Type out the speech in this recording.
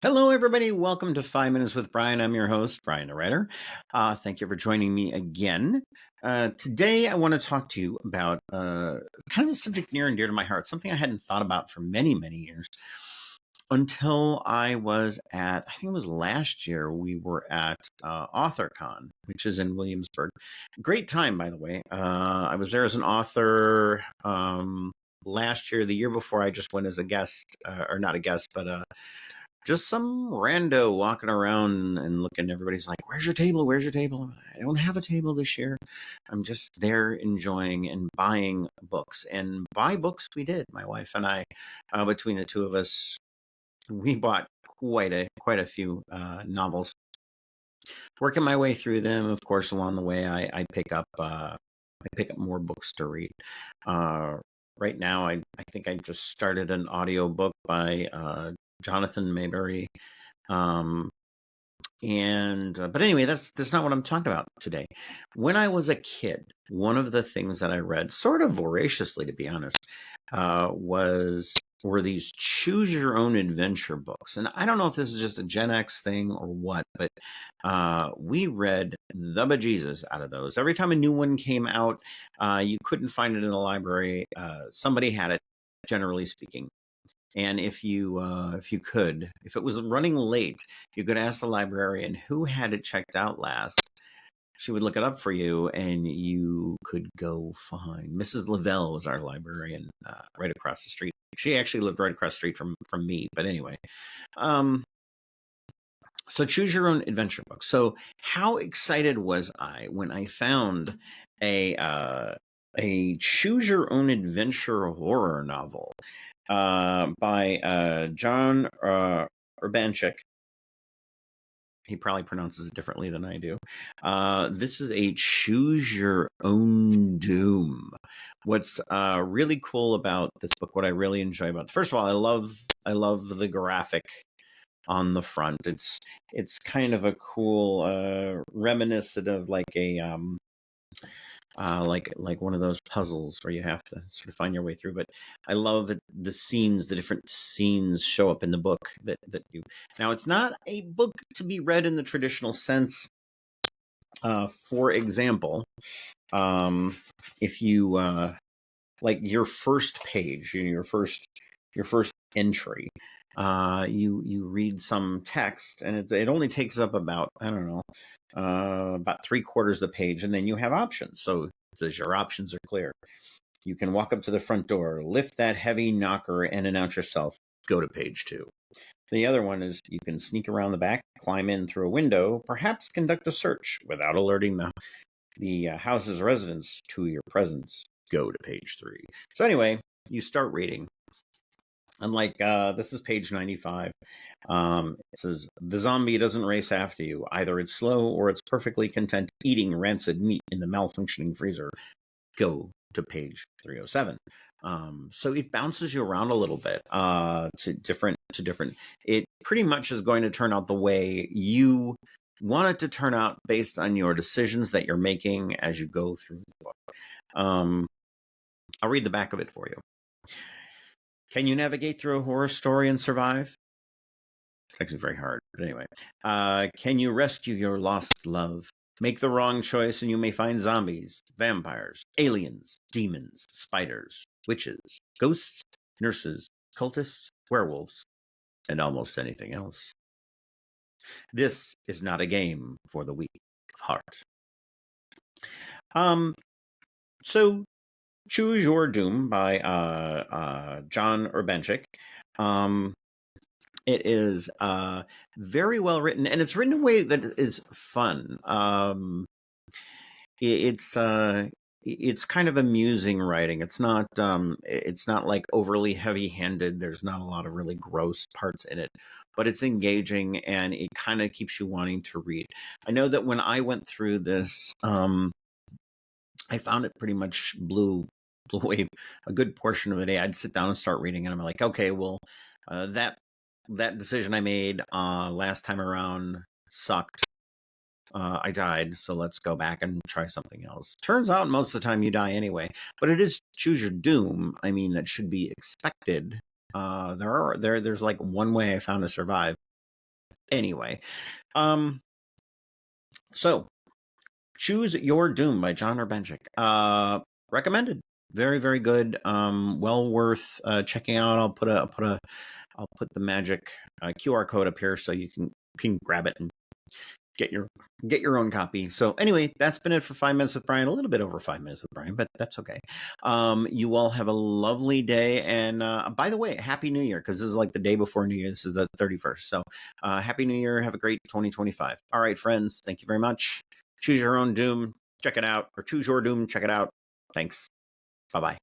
Hello, everybody. Welcome to 5 Minutes with Brian. I'm your host, Brian the Writer. Thank you for joining me again. Today, I want to talk to you about kind of a subject near and dear to my heart, something I hadn't thought about for many, many years until I was I think it was last year, we were at AuthorCon, which is in Williamsburg. Great time, by the way. I was there as an author last year. The year before, I just went as a guest, or not a guest, but just some rando walking around and looking. Everybody's like, "Where's your table? Where's your table?" I don't have a table this year. I'm just there enjoying and buying books. And buy books we did. My wife and I, between the two of us, we bought quite a few novels. Working my way through them, of course. Along the way, I pick up more books to read. Right now, I think I just started an audiobook by Jonathan Mayberry. But anyway, that's not what I'm talking about today. When I was a kid, one of the things that I read, sort of voraciously, to be honest, were these choose your own adventure books. And I don't know if this is just a Gen X thing or what, but we read the bejesus out of those. Every time a new one came out, you couldn't find it in the library. Somebody had it, generally speaking. And if it was running late, you could ask the librarian who had it checked out last. She would look it up for you, and you could go find. Mrs. Lavelle was our librarian, right across the street. She actually lived right across the street from me. But anyway, so choose your own adventure book. So how excited was I when I found a choose your own adventure horror novel by John Urbanchik. He probably pronounces it differently than I do. This is a choose your own doom. What's really cool about this book, what I really enjoy about it, first of all, I love the graphic on the front. It's kind of a cool reminiscent of like a like one of those puzzles where you have to sort of find your way through. But I love the different scenes show up in the book that you. Now, it's not a book to be read in the traditional sense. For example, if you like your first page, your first entry, you read some text, and it only takes up about, I don't know, about 3/4 of the page, and then you have options. So it says your options are clear. You can walk up to the front door, lift that heavy knocker, and announce yourself. Go to page 2. The other one is you can sneak around the back, climb in through a window, perhaps conduct a search without alerting the house's residents to your presence. Go to page 3. So anyway, you start reading. And like, this is page 95. It says, the zombie doesn't race after you. Either it's slow or it's perfectly content eating rancid meat in the malfunctioning freezer. Go to page 307. So it bounces you around a little bit to different. It pretty much is going to turn out the way you want it to turn out based on your decisions that you're making as you go through the book. I'll read the back of it for you. Can you navigate through a horror story and survive? It's actually very hard, but anyway. Can you rescue your lost love? Make the wrong choice and you may find zombies, vampires, aliens, demons, spiders, witches, ghosts, nurses, cultists, werewolves, and almost anything else. This is not a game for the weak of heart. So Choose Your Doom by John Urbanchik. It is very well written, and it's written in a way that is fun. It's kind of amusing writing. It's not like overly heavy-handed. There's not a lot of really gross parts in it, but it's engaging, and it kind of keeps you wanting to read. I know that when I went through this, I found it pretty much blew away a good portion of the day. I'd sit down and start reading, and I'm like, okay, well, that decision I made last time around sucked. I died, so let's go back and try something else. Turns out most of the time you die anyway, but it is choose your doom. I mean, that should be expected. There's like one way I found to survive. Anyway, so Choose Your Doom by John Urbanchik. Recommended. Very, very good. Well worth checking out. I'll put the magic QR code up here so you can grab it and get your own copy. So anyway, that's been it for 5 minutes with Brian. A little bit over 5 minutes with Brian, but that's okay. You all have a lovely day. And by the way, Happy New Year, because this is like the day before New Year. This is the 31st. So Happy New Year. Have a great 2025. All right, friends. Thank you very much. Choose Your Own Doom. Check it out. Or Choose Your Doom. Check it out. Thanks. Bye-bye.